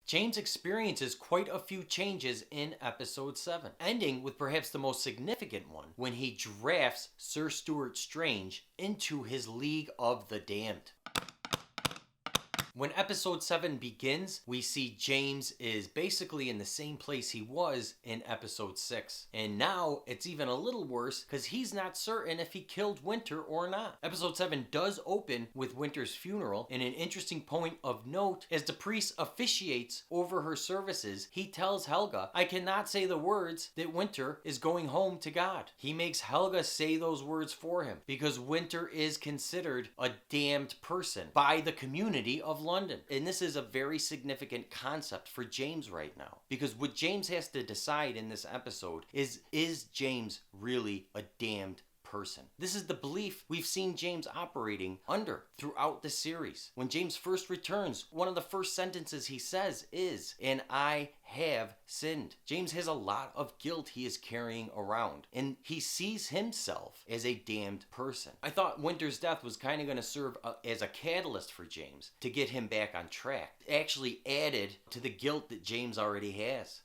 James experiences quite a few changes in episode 7, ending with perhaps the most significant one when he drafts Sir Stuart Strange into his League of the Damned. When episode 7 begins, we see James is basically in the same place he was in episode 6. And now it's even a little worse because he's not certain if he killed Winter or not. Episode 7 does open with Winter's funeral, and an interesting point of note, as the priest officiates over her services, he tells Helga, "I cannot say the words that Winter is going home to God." He makes Helga say those words for him because Winter is considered a damned person by the community of London. And this is a very significant concept for James right now, because what James has to decide in this episode is James really a damned person? This is the belief we've seen James operating under throughout the series. When James first returns, one of the first sentences he says is, "And I have sinned." James has a lot of guilt he is carrying around, and he sees himself as a damned person. I thought Winter's death was kind of going to serve as a catalyst for James to get him back on track. It actually added to the guilt that James already has.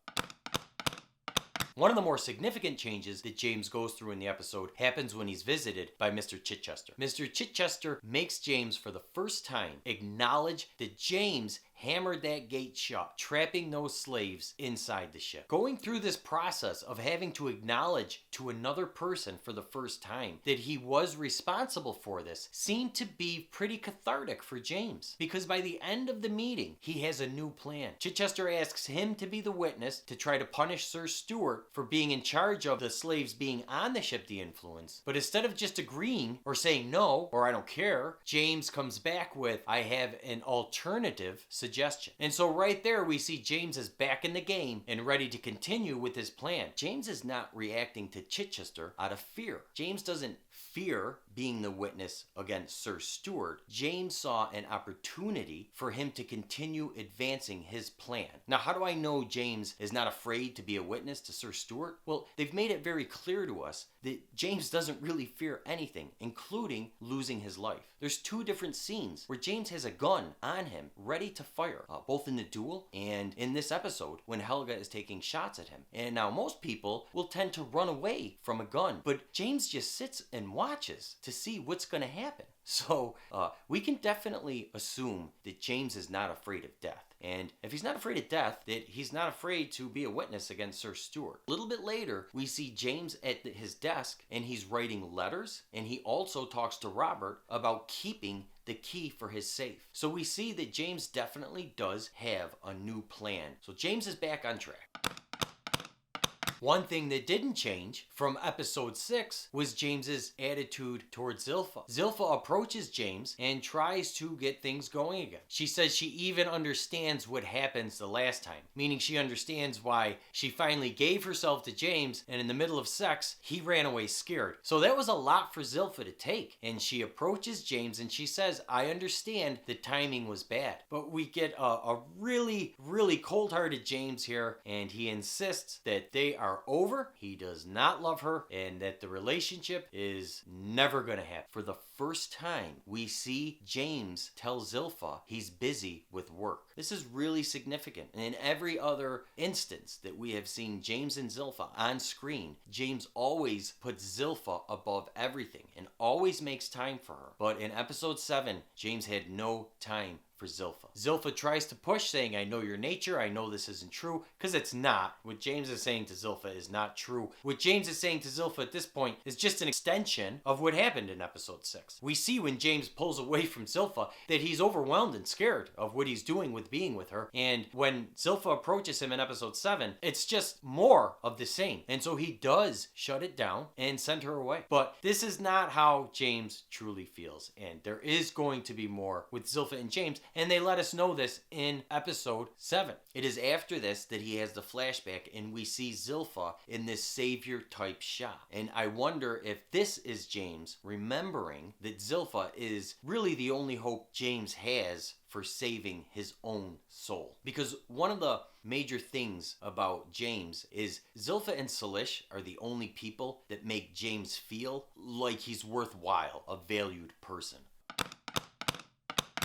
One of the more significant changes that James goes through in the episode happens when he's visited by Mr. Chichester. Mr. Chichester makes James for the first time acknowledge that James hammered that gate shut, trapping those slaves inside the ship. Going through this process of having to acknowledge to another person for the first time that he was responsible for this seemed to be pretty cathartic for James, because by the end of the meeting, he has a new plan. Chichester asks him to be the witness to try to punish Sir Stuart for being in charge of the slaves being on the ship The Influence, but instead of just agreeing or saying no, or I don't care, James comes back with, "I have an alternative suggestion." And so right there we see James is back in the game and ready to continue with his plan. James is not reacting to Chichester out of fear. James doesn't fear being the witness against Sir Stuart. James saw an opportunity for him to continue advancing his plan. Now, how do I know James is not afraid to be a witness to Sir Stuart? Well, they've made it very clear to us that James doesn't really fear anything, including losing his life. There's two different scenes where James has a gun on him, ready to fire, both in the duel and in this episode when Helga is taking shots at him. And now most people will tend to run away from a gun, but James just sits and watches to see what's going to happen. So we can definitely assume that James is not afraid of death. And if he's not afraid of death, that he's not afraid to be a witness against Sir Stuart. A little bit later, we see James at his desk, and he's writing letters, and he also talks to Robert about keeping the key for his safe. So we see that James definitely does have a new plan. So James is back on track. One thing that didn't change from episode 6 was James's attitude towards Zilpha. Zilpha approaches James and tries to get things going again. She says she even understands what happens the last time, meaning she understands why she finally gave herself to James, and in the middle of sex, he ran away scared. So that was a lot for Zilpha to take, and she approaches James and she says, "I understand the timing was bad." But we get a really, really cold-hearted James here, and he insists that they are over, he does not love her, and that the relationship is never going to happen. For the first time, we see James tell Zilpha he's busy with work. This is really significant. And in every other instance that we have seen James and Zilpha on screen, James always puts Zilpha above everything and always makes time for her. But in episode 7, James had no time for Zilpha. Zilpha tries to push, saying, "I know your nature, I know this isn't true," because it's not. What James is saying to Zilpha is not true. What James is saying to Zilpha at this point is just an extension of what happened in episode 6. We see when James pulls away from Zilpha that he's overwhelmed and scared of what he's doing with being with her, and when Zilpha approaches him in episode 7, it's just more of the same. And so he does shut it down and send her away. But this is not how James truly feels, and there is going to be more with Zilpha and James, and they let us know this in episode 7. It is after this that he has the flashback, and we see Zilpha in this savior type shot. And I wonder if this is James remembering that Zilpha is really the only hope James has for saving his own soul. Because one of the major things about James is Zilpha and Salish are the only people that make James feel like he's worthwhile, a valued person.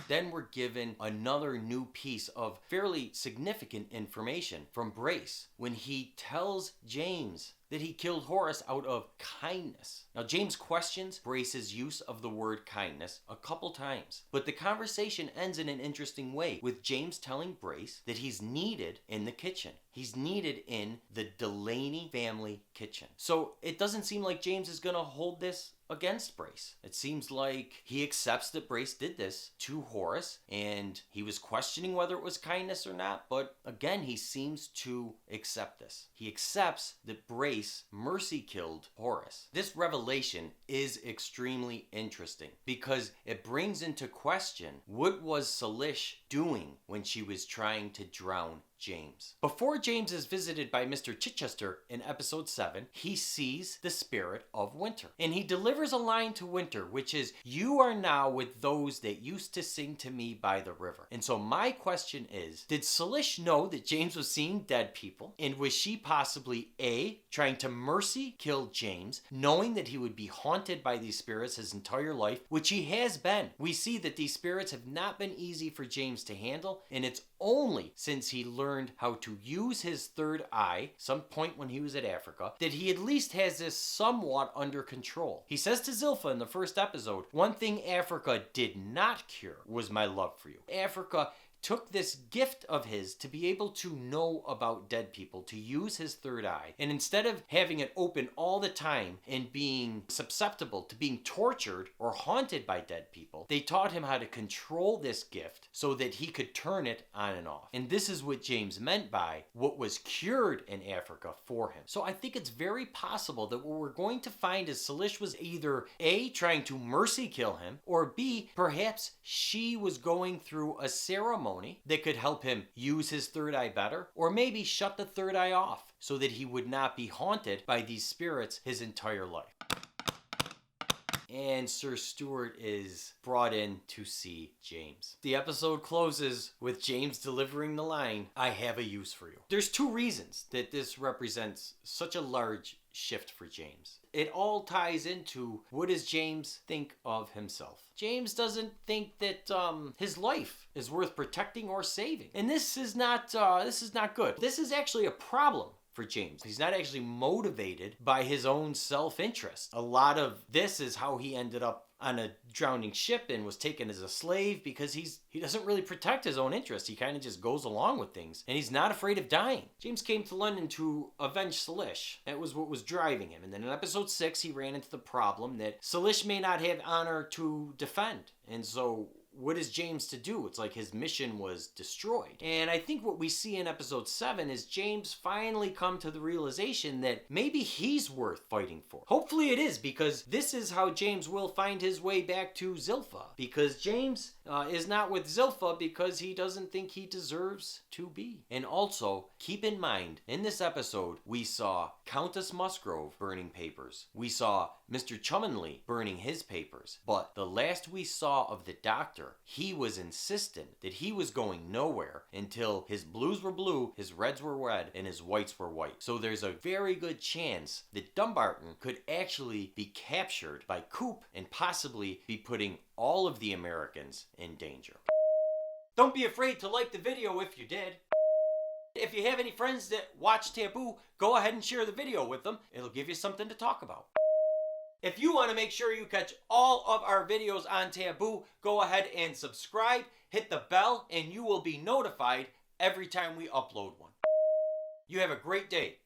Then we're given another new piece of fairly significant information from Brace when he tells James that he killed Horace out of kindness. Now, James questions Brace's use of the word kindness a couple times, but the conversation ends in an interesting way with James telling Brace that he's needed in the kitchen. He's needed in the Delaney family kitchen. So it doesn't seem like James is going to hold this against Brace. It seems like he accepts that Brace did this to Horace, and he was questioning whether it was kindness or not, but again, he seems to accept this. He accepts that Brace mercy killed Horace. This revelation is extremely interesting because it brings into question what was Salish doing when she was trying to drown James. Before James is visited by Mr. Chichester in episode 7, he sees the spirit of Winter. And he delivers a line to Winter, which is, "You are now with those that used to sing to me by the river." And so my question is, did Salish know that James was seeing dead people? And was she possibly A, trying to mercy kill James, knowing that he would be haunted by these spirits his entire life, which he has been? We see that these spirits have not been easy for James to handle, and it's only since he learned how to use his third eye, some point when he was at Africa, that he at least has this somewhat under control. He says to Zilpha in the first episode, "One thing Africa did not cure was my love for you." Africa took this gift of his to be able to know about dead people, to use his third eye. And instead of having it open all the time and being susceptible to being tortured or haunted by dead people, they taught him how to control this gift so that he could turn it on and off. And this is what James meant by what was cured in Africa for him. So I think it's very possible that what we're going to find is Salish was either A, trying to mercy kill him, or B, perhaps she was going through a ceremony that could help him use his third eye better, or maybe shut the third eye off so that he would not be haunted by these spirits his entire life. And Sir Stuart is brought in to see James. The episode closes with James delivering the line, "I have a use for you." There's two reasons that this represents such a large shift for James. It all ties into, what does James think of himself? James doesn't think that his life is worth protecting or saving. And this is not good. This is actually a problem for James. He's not actually motivated by his own self-interest. A lot of this is how he ended up on a drowning ship and was taken as a slave, because he doesn't really protect his own interests. He kind of just goes along with things, and he's not afraid of dying. James came to London to avenge Salish. That was what was driving him. And then in episode 6, he ran into the problem that Salish may not have honor to defend. And so what is James to do? It's like his mission was destroyed. And I think what we see in episode 7 is James finally come to the realization that maybe he's worth fighting for. Hopefully it is, because this is how James will find his way back to Zilpha. Because James is not with Zilpha because he doesn't think he deserves to be. And also, keep in mind, in this episode, we saw Countess Musgrove burning papers. We saw Mr. Chummonley burning his papers. But the last we saw of the doctor, he was insistent that he was going nowhere until his blues were blue, his reds were red, and his whites were white. So there's a very good chance that Dumbarton could actually be captured by Coop and possibly be putting all of the Americans in danger. Don't be afraid to like the video if you did. If you have any friends that watch Taboo, go ahead and share the video with them. It'll give you something to talk about. If you want to make sure you catch all of our videos on Taboo, go ahead and subscribe, hit the bell, and you will be notified every time we upload one. You have a great day.